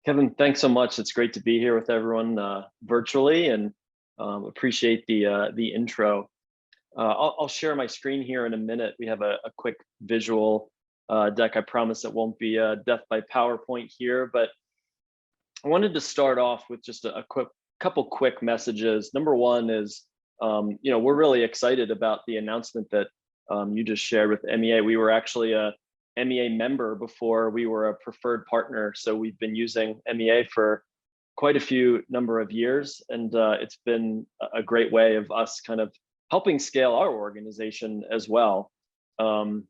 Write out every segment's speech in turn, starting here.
Kevin, thanks so much. It's great to be here with everyone virtually, and appreciate the intro. I'll share my screen here in a minute. We have a quick visual deck. I promise it won't be death by PowerPoint here, but I wanted to start off with just a couple quick messages. Number one is, we're really excited about the announcement that you just shared with MEA. We were actually a MEA member before we were a preferred partner. So we've been using MEA for quite a few number of years. And it's been a great way of us kind of helping scale our organization as well. And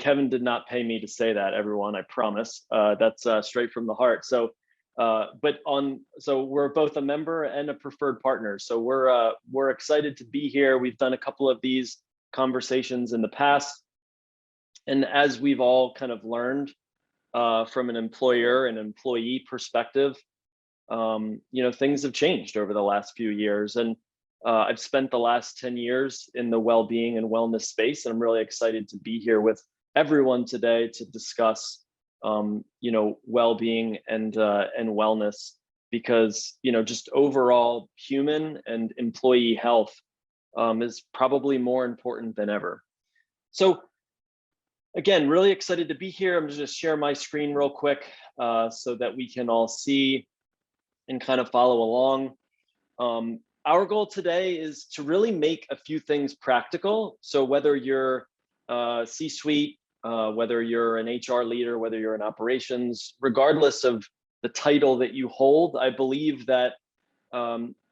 Kevin did not pay me to say that, everyone, I promise. That's straight from the heart. So we're both a member and a preferred partner. So we're excited to be here. We've done a couple of these conversations in the past. And as we've all kind of learned from an employer and employee perspective, things have changed over the last few years. And I've spent the last 10 years in the well-being and wellness space. And I'm really excited to be here with everyone today to discuss, well-being and wellness, because, just overall human and employee health is probably more important than ever. So again, really excited to be here. I'm just going to share my screen real quick so that we can all see and kind of follow along. Our goal today is to really make a few things practical. So whether you're C-suite, whether you're an HR leader, whether you're in operations, regardless of the title that you hold, I believe that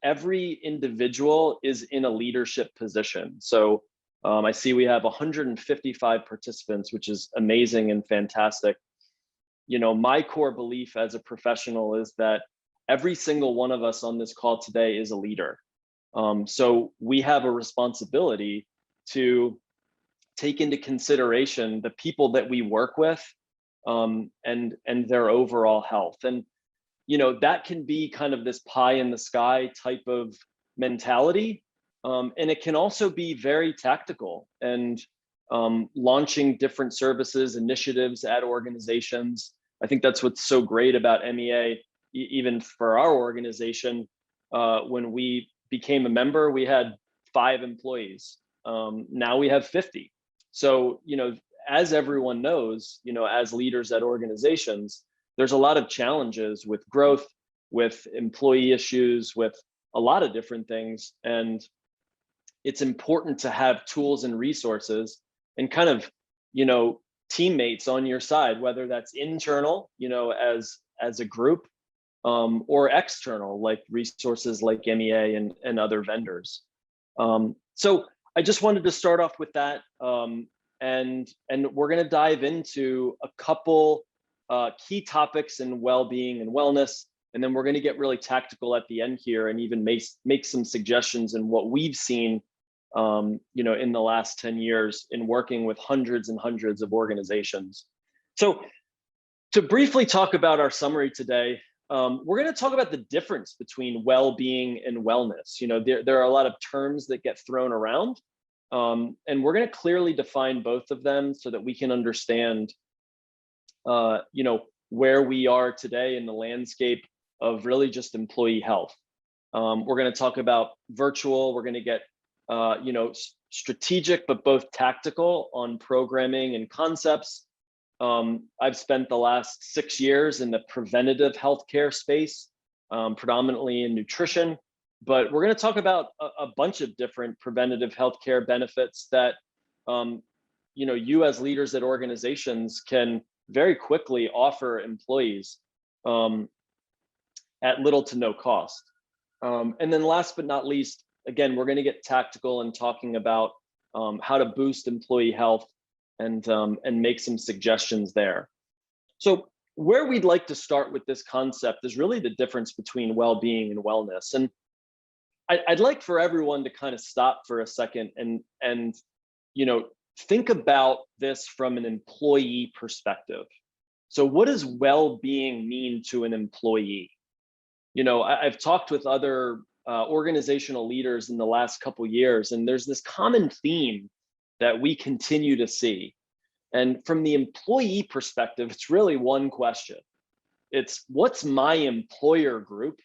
every individual is in a leadership position. So I see we have 155 participants, which is amazing and fantastic. My core belief as a professional is that every single one of us on this call today is a leader. So we have a responsibility to take into consideration the people that we work with and their overall health. And, that can be kind of this pie in the sky type of mentality. And it can also be very tactical and launching different services, initiatives at organizations. I think that's what's so great about MEA. Even for our organization, when we became a member, we had 5 employees. Now we have 50. So, as everyone knows, as leaders at organizations, there's a lot of challenges with growth, with employee issues, with a lot of different things. And it's important to have tools and resources and kind of, teammates on your side, whether that's internal, as a group, or external, like resources like MEA and other vendors. So I just wanted to start off with that. And we're going to dive into a couple key topics in well-being and wellness. And then we're going to get really tactical at the end here and even make some suggestions in what we've seen, in the last 10 years in working with hundreds and hundreds of organizations. So to briefly talk about our summary today, we're going to talk about the difference between well-being and wellness. There are a lot of terms that get thrown around, and we're going to clearly define both of them so that we can understand, where we are today in the landscape of really just employee health. We're going to talk about virtual. We're going to get, strategic, but both tactical on programming and concepts. I've spent the last 6 years in the preventative healthcare space, predominantly in nutrition, but we're going to talk about a bunch of different preventative healthcare benefits that, you as leaders at organizations can very quickly offer employees at little to no cost. And then last but not least, again, we're going to get tactical and talking about how to boost employee health and make some suggestions there. So where we'd like to start with this concept is really the difference between well-being and wellness. And I'd like for everyone to kind of stop for a second and think about this from an employee perspective. So what does well-being mean to an employee? I've talked with other organizational leaders in the last couple of years, and there's this common theme that we continue to see. And from the employee perspective, it's really one question. It's what's my employer group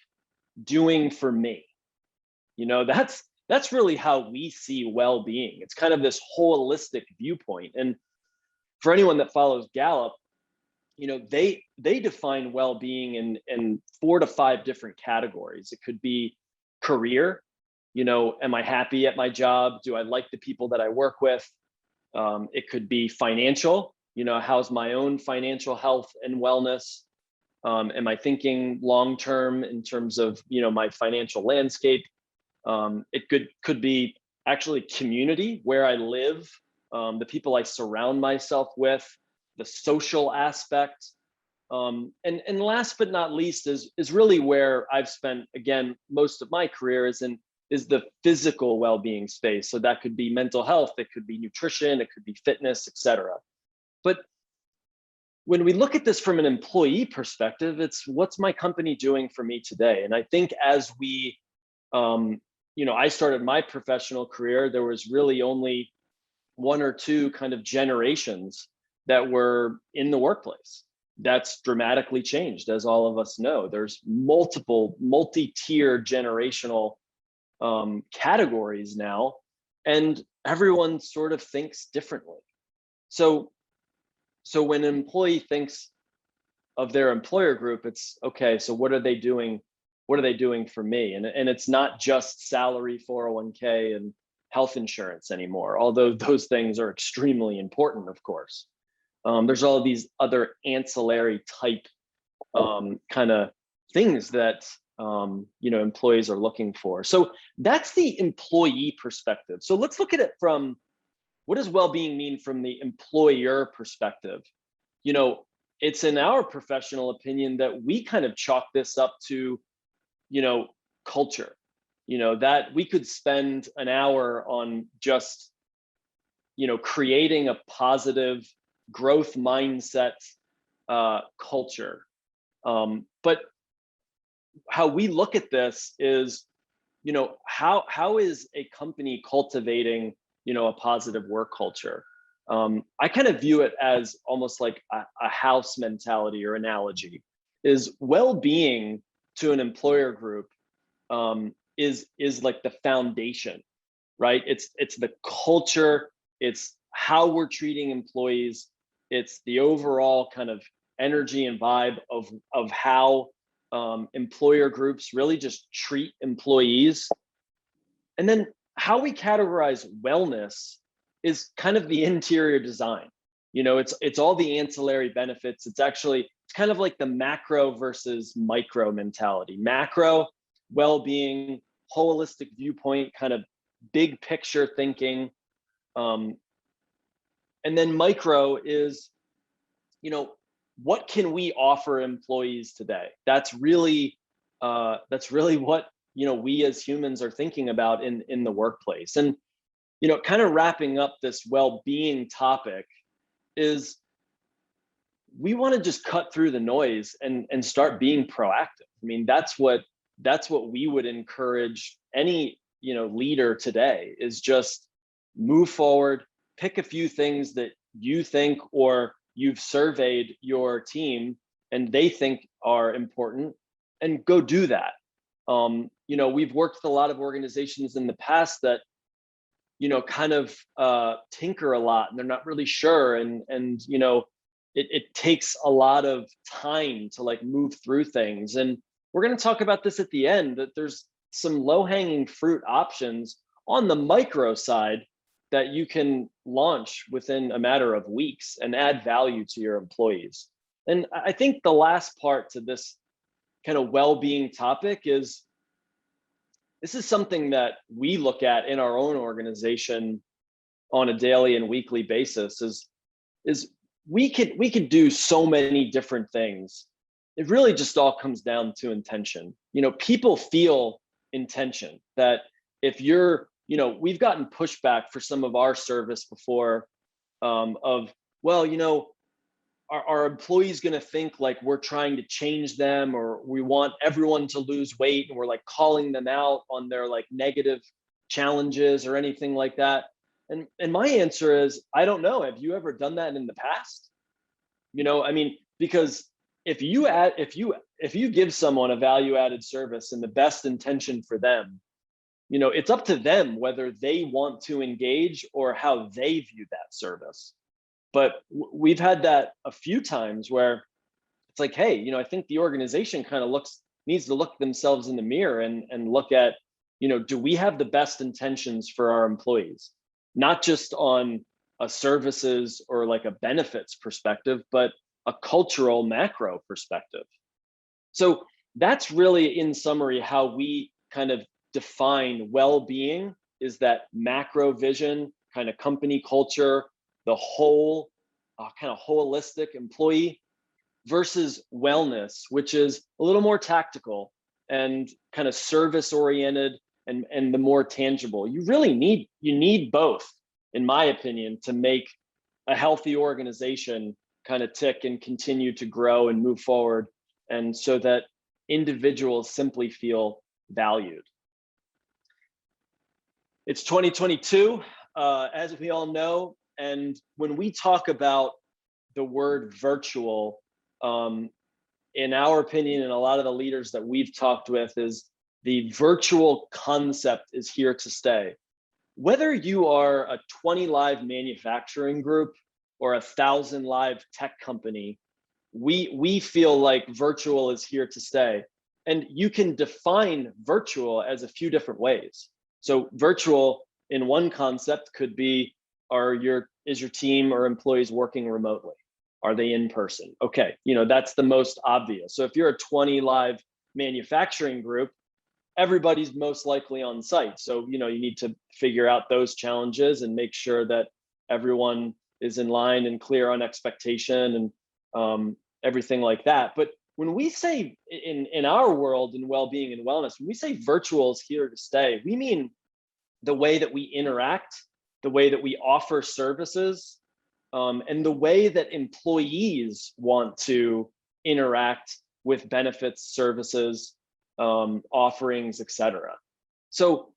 doing for me? That's really how we see well-being. It's kind of this holistic viewpoint. And for anyone that follows Gallup, they define well-being in 4 to 5 different categories. It could be career. Am I happy at my job? Do I like the people that I work with? It could be financial. How's my own financial health and wellness? Am I thinking long term in terms of my financial landscape? It could be actually community, where I live, the people I surround myself with, the social aspect. And last but not least is really where I've spent, again, most of my career is the physical well-being space. So that could be mental health, it could be nutrition, it could be fitness, etc. But when we look at this from an employee perspective, it's what's my company doing for me today? And I think as we, I started my professional career, there was really only 1 or 2 kind of generations that were in the workplace. That's dramatically changed, as all of us know. There's multi-tier generational categories now, and everyone sort of thinks differently. So when an employee thinks of their employer group, it's okay, so what are they doing? What are they doing for me? And it's not just salary, 401k, and health insurance anymore, although those things are extremely important, of course. There's all of these other ancillary type kind of things that employees are looking for. So that's the employee perspective. So let's look at it from, what does well-being mean from the employer perspective? It's in our professional opinion that we kind of chalk this up to, culture. That we could spend an hour on just, creating a positive growth mindset culture. But how we look at this is, how is a company cultivating, a positive work culture? I kind of view it as almost like a house mentality or analogy. Is well-being to an employer group is like the foundation, right? It's the culture, it's how we're treating employees, it's the overall kind of energy and vibe of how employer groups really just treat employees. And then how we categorize wellness is kind of the interior design. It's all the ancillary benefits. It's kind of like the macro versus micro mentality. Macro, well-being, holistic viewpoint, kind of big picture thinking. And then micro is, what can we offer employees today? That's really what we as humans are thinking about in the workplace. And kind of wrapping up this well-being topic is, we want to just cut through the noise and start being proactive. I mean, that's what we would encourage any leader today, is just move forward, pick a few things that you think, or you've surveyed your team and they think are important, and go do that. We've worked with a lot of organizations in the past that kind of tinker a lot, and they're not really sure, and it takes a lot of time to like move through things. And we're going to talk about this at the end, that there's some low-hanging fruit options on the micro side that you can launch within a matter of weeks and add value to your employees. And I think the last part to this kind of well-being topic is, this is something that we look at in our own organization on a daily and weekly basis, is we could do so many different things. It really just all comes down to intention. People feel intention, that if you're, we've gotten pushback for some of our service before, of, well, our employees going to think like we're trying to change them, or we want everyone to lose weight and we're like calling them out on their like negative challenges or anything like that. And my answer is, I don't know. Have you ever done that in the past? I mean, because if you give someone a value added service and the best intention for them, it's up to them whether they want to engage or how they view that service. But we've had that a few times where it's like, hey, I think the organization kind of needs to look themselves in the mirror and look at, do we have the best intentions for our employees, not just on a services or like a benefits perspective, but a cultural macro perspective. So that's really, in summary, how we kind of define well-being, is that macro vision, kind of company culture, the whole kind of holistic employee, versus wellness, which is a little more tactical and kind of service oriented and the more tangible. You need both, in my opinion, to make a healthy organization kind of tick and continue to grow and move forward, and so that individuals simply feel valued. It's 2022, as we all know, and when we talk about the word virtual, in our opinion, and a lot of the leaders that we've talked with, is the virtual concept is here to stay. Whether you are a 20 live manufacturing group or 1,000 live tech company, we feel like virtual is here to stay. And you can define virtual as a few different ways. So virtual in one concept could be, is your team or employees working remotely? Are they in person? Okay, that's the most obvious. So if you're a 20 live manufacturing group, everybody's most likely on site. So, you need to figure out those challenges and make sure that everyone is in line and clear on expectation and everything like that. But when we say in our world, in well-being and wellness, when we say virtual is here to stay, we mean the way that we interact, the way that we offer services, and the way that employees want to interact with benefits, services, offerings, etc. So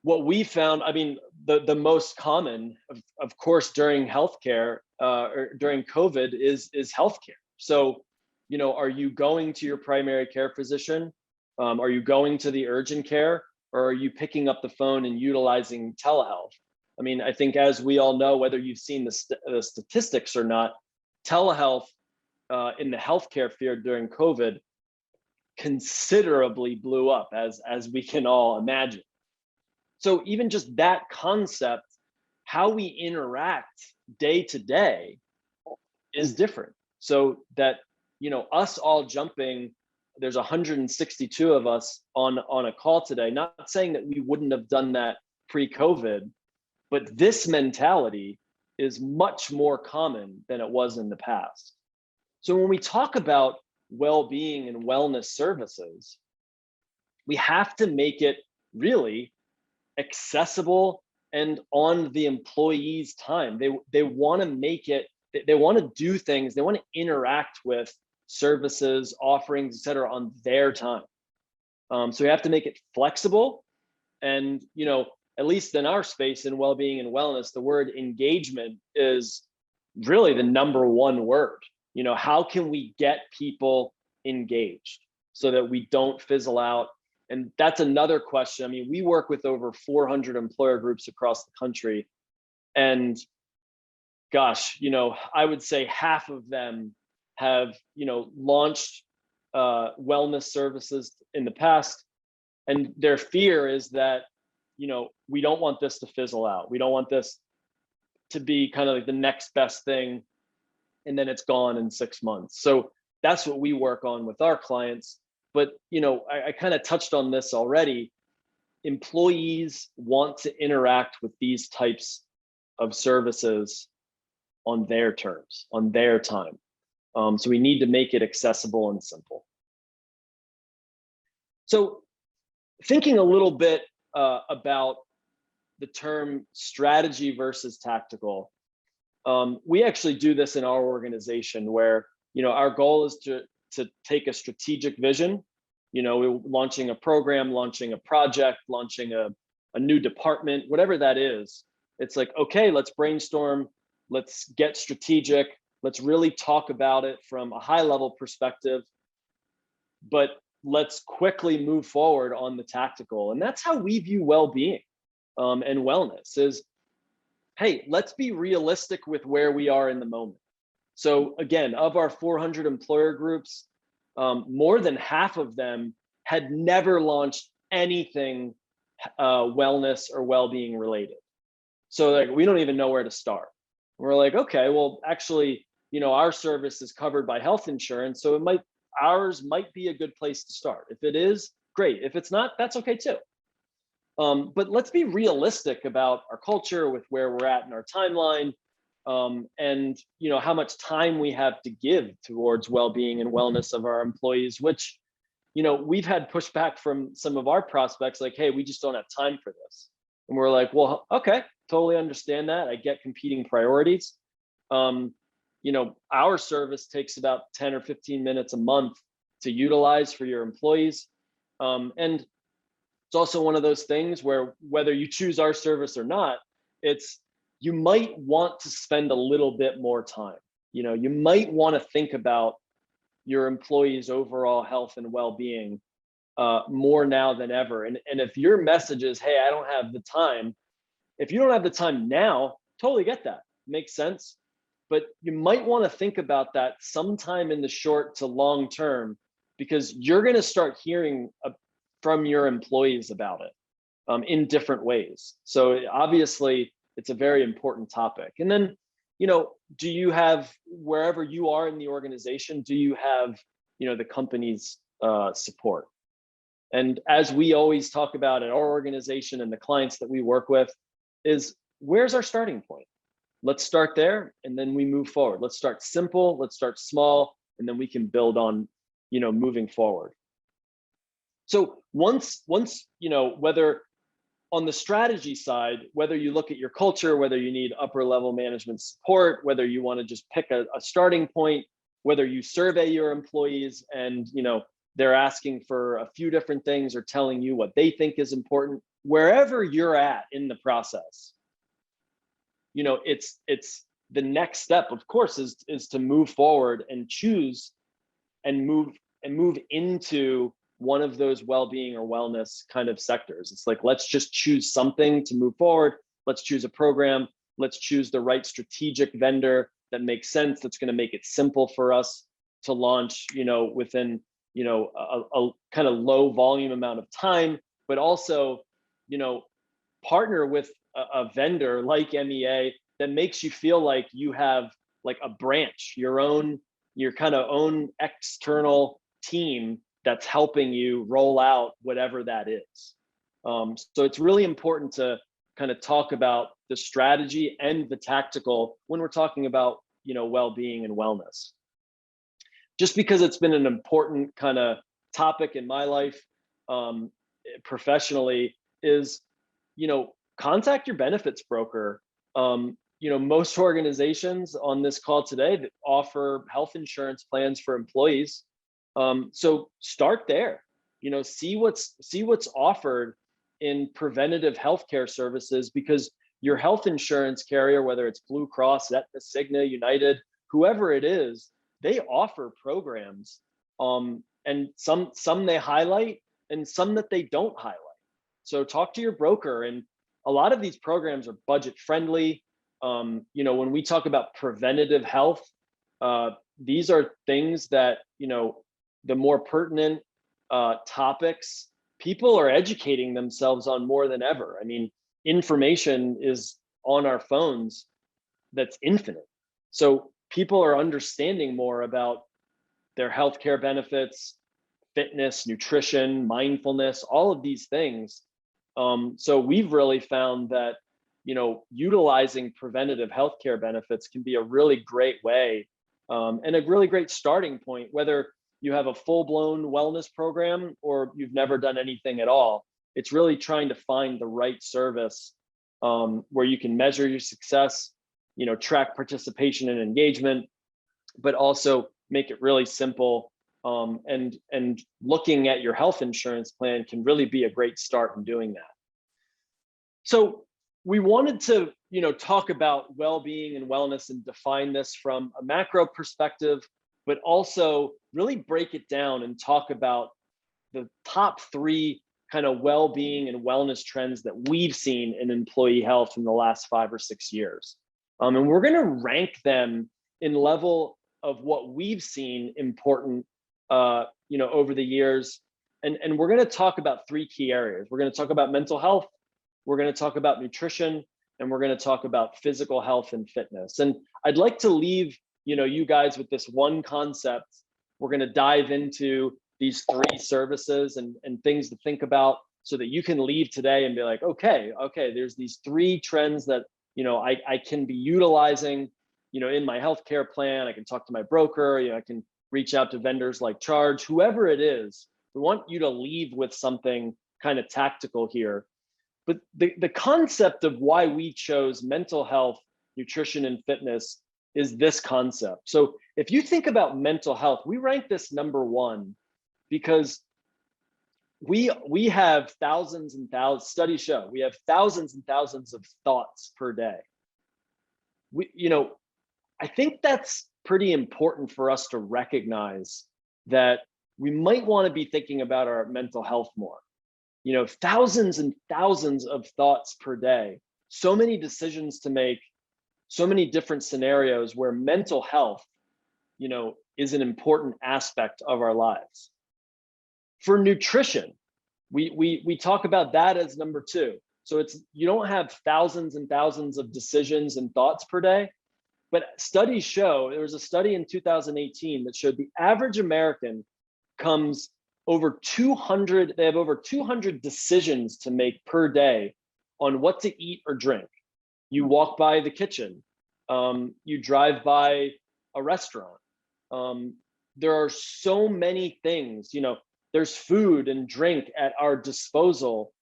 what we found, the most common, of course, during healthcare or during COVID is healthcare. So, are you going to your primary care physician? Are you going to the urgent care, or are you picking up the phone and utilizing telehealth? I think, as we all know, whether you've seen the statistics or not, telehealth in the healthcare field during COVID considerably blew up, as we can all imagine. So even just that concept, how we interact day to day, is different. So that, us all jumping, there's 162 of us on a call today, not saying that we wouldn't have done that pre-COVID, but this mentality is much more common than it was in the past. So when we talk about well-being and wellness services, we have to make it really accessible and on the employee's time. They want to make it, they want to do things, they want to interact with services, offerings, etc. on their time. So we have to make it flexible. And, at least in our space in well-being and wellness, the word engagement is really the number one word. How can we get people engaged so that we don't fizzle out? And that's another question. We work with over 400 employer groups across the country. And gosh, I would say half of them have, launched wellness services in the past. And their fear is that, we don't want this to fizzle out. We don't want this to be kind of like the next best thing, and then it's gone in 6 months. So that's what we work on with our clients. But, I kind of touched on this already. Employees want to interact with these types of services on their terms, on their time. So we need to make it accessible and simple. So thinking a little bit about the term strategy versus tactical, we actually do this in our organization where, our goal is to take a strategic vision. We're launching a program, launching a project, launching a new department, whatever that is. It's like, okay, let's brainstorm, let's get strategic, Let's really talk about it from a high level perspective, but let's quickly move forward on the tactical. And that's how we view well-being and wellness is, hey, let's be realistic with where we are in the moment. So again, of our 400 employer groups, more than half of them had never launched anything wellness or well-being related. So like, we don't even know where to start. We're like, okay, well, actually, our service is covered by health insurance, so ours might be a good place to start. If it is, great. If it's not, that's okay too. But let's be realistic about our culture with where we're at in our timeline, and how much time we have to give towards well-being and wellness of our employees, which we've had pushback from some of our prospects like, hey, we just don't have time for this. And we're like, well, okay, totally understand that. I get competing priorities. Our service takes about 10 or 15 minutes a month to utilize for your employees. And it's also one of those things where whether you choose our service or not, you might want to spend a little bit more time. You might want to think about your employees' overall health and well-being more now than ever. And if your message is, hey, I don't have the time, if you don't have the time now, totally get that. Makes sense. But you might want to think about that sometime in the short to long term, because you're going to start hearing from your employees about it in different ways. So obviously, it's a very important topic. And then, do you have, wherever you are in the organization, do you have, the company's support? And as we always talk about at our organization and the clients that we work with, is where's our starting point? Let's start there, and then we move forward. Let's start simple, let's start small, and then we can build on, moving forward. So once, whether on the strategy side, whether you look at your culture, whether you need upper level management support, whether you want to just pick a starting point, whether you survey your employees and, they're asking for a few different things or telling you what they think is important, wherever you're at in the process, it's the next step, of course, is to move forward and choose and move into one of those well-being or wellness kind of sectors. It's like, let's just choose something to move forward. Let's choose a program. Let's choose the right strategic vendor that makes sense, that's going to make it simple for us to launch, within, a kind of low volume amount of time, but also, partner with a vendor like MEA that makes you feel like you have like a branch, your kind of own external team that's helping you roll out whatever that is. So it's really important to kind of talk about the strategy and the tactical when we're talking about, well-being and wellness. Just because it's been an important kind of topic in my life professionally is, contact your benefits broker. Most organizations on this call today that offer health insurance plans for employees. So start there, see what's offered in preventative healthcare services, because your health insurance carrier, whether it's Blue Cross, Aetna, Cigna, United, whoever it is, they offer programs, and some they highlight and some that they don't highlight. So talk to your broker, and a lot of these programs are budget friendly. When we talk about preventative health, these are things that, the more pertinent topics, people are educating themselves on more than ever. I mean, information is on our phones that's infinite. So people are understanding more about their healthcare benefits, fitness, nutrition, mindfulness, all of these things. So we've really found that, utilizing preventative healthcare benefits can be a really great way, and a really great starting point, whether you have a full-blown wellness program or you've never done anything at all. It's really trying to find the right service where you can measure your success, track participation and engagement, but also make it really simple. And looking at your health insurance plan can really be a great start in doing that. So we wanted to, talk about well-being and wellness and define this from a macro perspective, but also really break it down and talk about the top three kind of well-being and wellness trends that we've seen in employee health in the last 5 or 6 years. And we're going to rank them in level of what we've seen important, over the years. And we're going to talk about three key areas. We're going to talk about mental health, we're going to talk about nutrition, and we're going to talk about physical health and fitness. And I'd like to leave, you guys with this one concept. We're going to dive into these three services and things to think about so that you can leave today and be like, okay, there's these three trends that, I can be utilizing, in my healthcare plan. I can talk to my broker, I can reach out to vendors like Charge, whoever it is. We want you to leave with something kind of tactical here. But the concept of why we chose mental health, nutrition, and fitness is this concept. So if you think about mental health, we rank this number one because we have thousands and thousands, studies show, we have thousands and thousands of thoughts per day. I think that's pretty important for us to recognize that we might want to be thinking about our mental health more. Thousands and thousands of thoughts per day, so many decisions to make, so many different scenarios where mental health, is an important aspect of our lives. For nutrition, we talk about that as number two. So you don't have thousands and thousands of decisions and thoughts per day, but studies show, there was a study in 2018 that showed the average American comes over 200, they have over 200 decisions to make per day on what to eat or drink. You walk by the kitchen, you drive by a restaurant. There are so many things, there's food and drink at our disposal.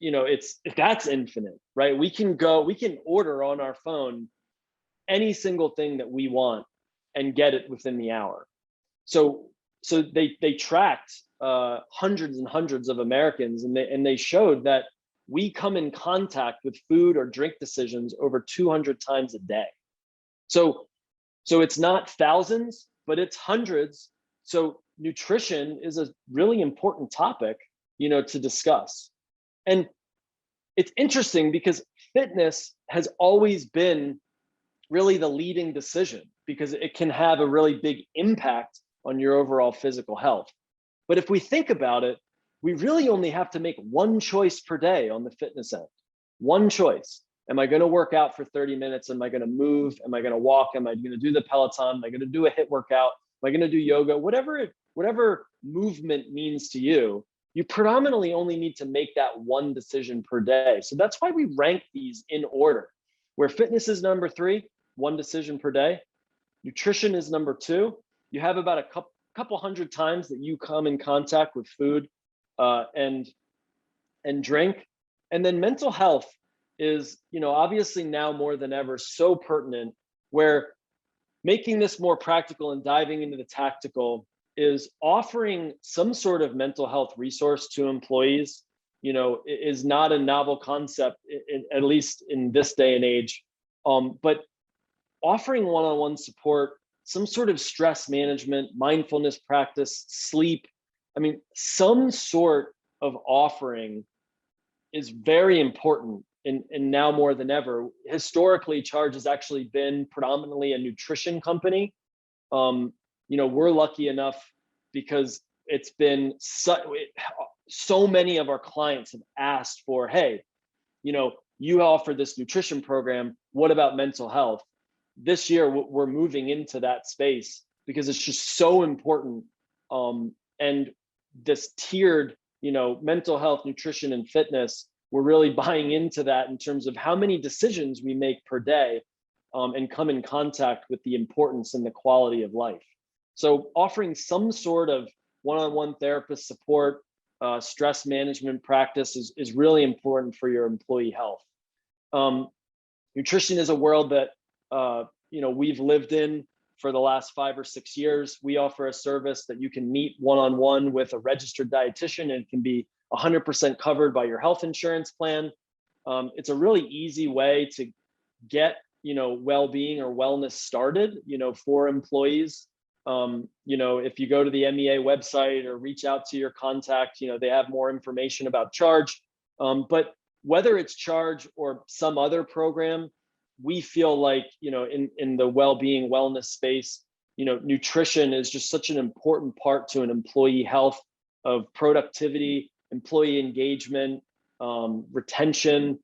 That's infinite, right? We can order on our phone any single thing that we want and get it within the hour. So they tracked hundreds and hundreds of Americans, and they showed that we come in contact with food or drink decisions over 200 times a day. So it's not thousands, but it's hundreds. So nutrition is a really important topic, to discuss. And it's interesting because fitness has always been really the leading decision because it can have a really big impact on your overall physical health. But if we think about it, we really only have to make one choice per day on the fitness end. One choice. Am I going to work out for 30 minutes? Am I going to move? Am I going to walk? Am I going to do the Peloton? Am I going to do a HIIT workout? Am I going to do yoga? Whatever movement means to you, you predominantly only need to make that one decision per day. So that's why we rank these in order, where fitness is number three, one decision per day. Nutrition is number two. You have about a couple hundred times that you come in contact with food and drink. And then mental health is, obviously now more than ever so pertinent, where making this more practical and diving into the tactical is offering some sort of mental health resource to employees, is not a novel concept, at least in this day and age. But offering one-on-one support, some sort of stress management, mindfulness practice, sleep, some sort of offering is very important. And now more than ever. Historically, Charge has actually been predominantly a nutrition company. We're lucky enough because it's been so many of our clients have asked for, hey, you offer this nutrition program, what about mental health? This year, we're moving into that space because it's just so important. And this tiered, mental health, nutrition, and fitness, we're really buying into that in terms of how many decisions we make per day and come in contact with the importance and the quality of life. So offering some sort of one-on-one therapist support, stress management practice is really important for your employee health. Nutrition is a world that we've lived in for the last 5 or 6 years. We offer a service that you can meet one-on-one with a registered dietitian and can be 100% covered by your health insurance plan. It's a really easy way to get, well-being or wellness started, for employees. If you go to the MEA website or reach out to your contact, they have more information about Charge. But whether it's Charge or some other program, we feel like, in the well-being wellness space, nutrition is just such an important part to an employee health, of productivity, employee engagement, retention,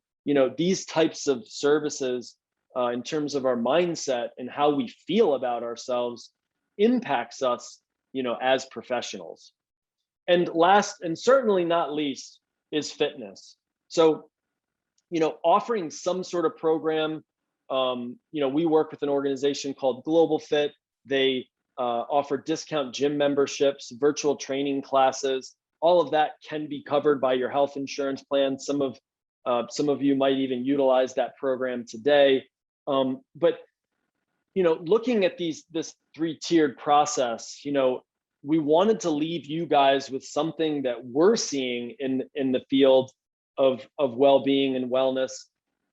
these types of services, in terms of our mindset and how we feel about ourselves, impacts us, as professionals. And last and certainly not least is fitness. So, offering some sort of program, we work with an organization called Global Fit. They offer discount gym memberships, virtual training classes. All of that can be covered by your health insurance plan. Some of you might even utilize that program today. But looking at this three-tiered process, we wanted to leave you guys with something that we're seeing in the field of well-being and wellness,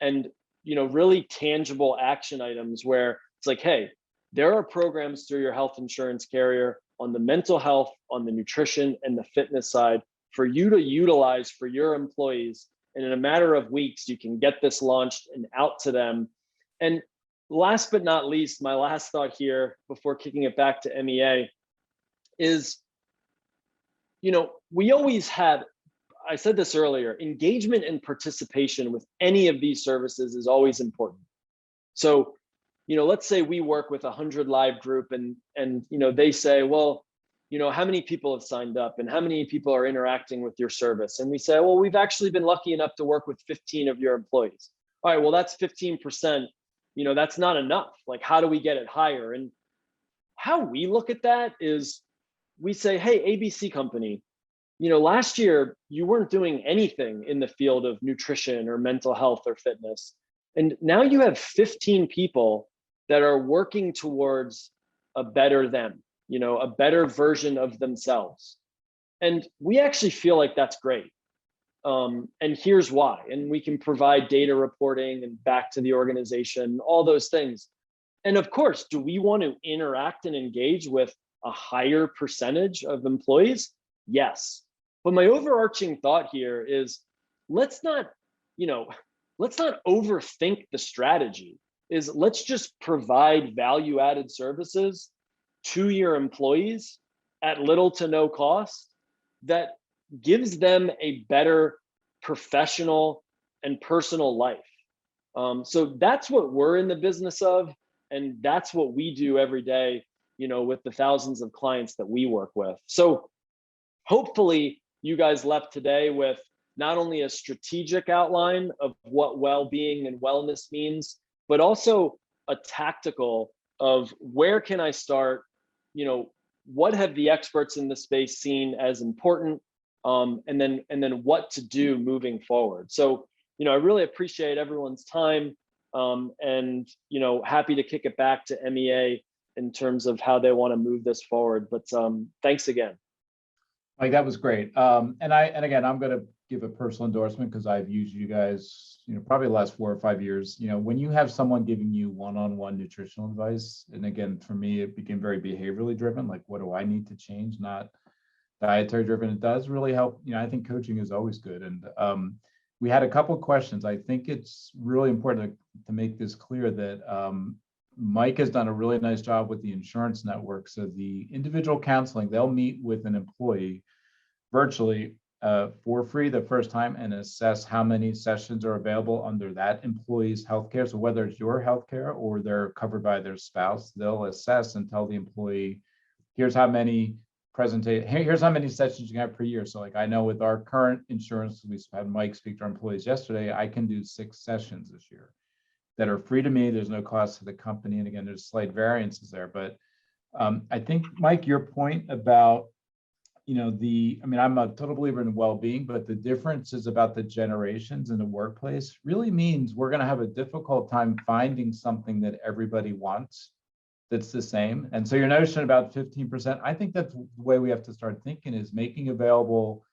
and really tangible action items where it's like, hey, there are programs through your health insurance carrier on the mental health, on the nutrition, and the fitness side for you to utilize for your employees. And in a matter of weeks, you can get this launched and out to them. And last but not least, my last thought here before kicking it back to MEA is, we always had, I said this earlier, engagement and participation with any of these services is always important. So, let's say we work with 100 live group and they say, well, how many people have signed up and how many people are interacting with your service? And we say, well, we've actually been lucky enough to work with 15 of your employees. All right, well, that's 15%. That's not enough. Like, how do we get it higher? And how we look at that is we say, hey, ABC company, last year you weren't doing anything in the field of nutrition or mental health or fitness. And now you have 15 people that are working towards a better them, a better version of themselves. And we actually feel like that's great. And here's why. And we can provide data reporting and back to the organization, all those things. And of course, do we want to interact and engage with a higher percentage of employees? Yes. But my overarching thought here is, let's not overthink the strategy. Let's just provide value-added services to your employees at little to no cost that gives them a better professional and personal life. So that's what we're in the business of, and that's what we do every day, with the thousands of clients that we work with. So hopefully you guys left today with not only a strategic outline of what well-being and wellness means, but also a tactical of where can I start, what have the experts in the space seen as important, and then what to do moving forward. So, I really appreciate everyone's time, and, happy to kick it back to MEA in terms of how they want to move this forward. But thanks again. Like, that was great. And again, I'm going to give a personal endorsement because I've used you guys, probably the last 4 or 5 years. When you have someone giving you one-on-one nutritional advice, and again, for me, it became very behaviorally driven. Like, what do I need to change? Not dietary driven. It does really help. I think coaching is always good. And we had a couple of questions. I think it's really important to make this clear that Mike has done a really nice job with the insurance network. So the individual counseling, they'll meet with an employee virtually for free the first time and assess how many sessions are available under that employee's healthcare. So whether it's your healthcare or they're covered by their spouse, they'll assess and tell the employee, here's how many here's how many sessions you have per year. So like, I know with our current insurance, we had Mike speak to our employees yesterday, I can do 6 sessions this year that are free to me. There's no cost to the company. And again, there's slight variances there. But I think, Mike, your point about, I'm a total believer in well-being, but the difference is about the generations in the workplace really means we're going to have a difficult time finding something that everybody wants that's the same. And so your notion about 15%, I think that's the way we have to start thinking, is making available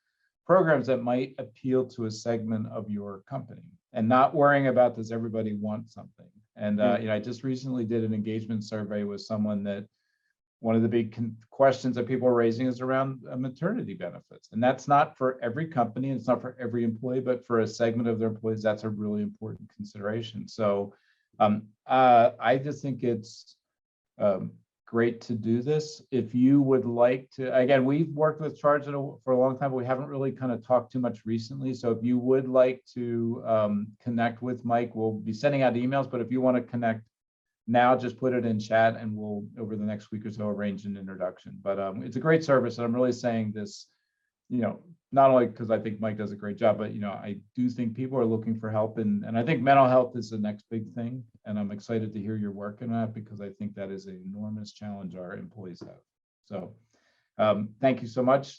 programs that might appeal to a segment of your company, and not worrying about, does everybody want something? And I just recently did an engagement survey with someone that one of the big questions that people are raising is around maternity benefits. And that's not for every company, and it's not for every employee, but for a segment of their employees, that's a really important consideration. So I just think it's great to do this. If you would like to, again, we've worked with Charge for a long time, but we haven't really kind of talked too much recently. So if you would like to connect with Mike, we'll be sending out emails, but if you want to connect now, just put it in chat and we'll, over the next week or so, arrange an introduction. But it's a great service. And I'm really saying this, not only because I think Mike does a great job, but, I do think people are looking for help. And I think mental health is the next big thing. And I'm excited to hear you're working on it, because I think that is an enormous challenge our employees have. So thank you so much.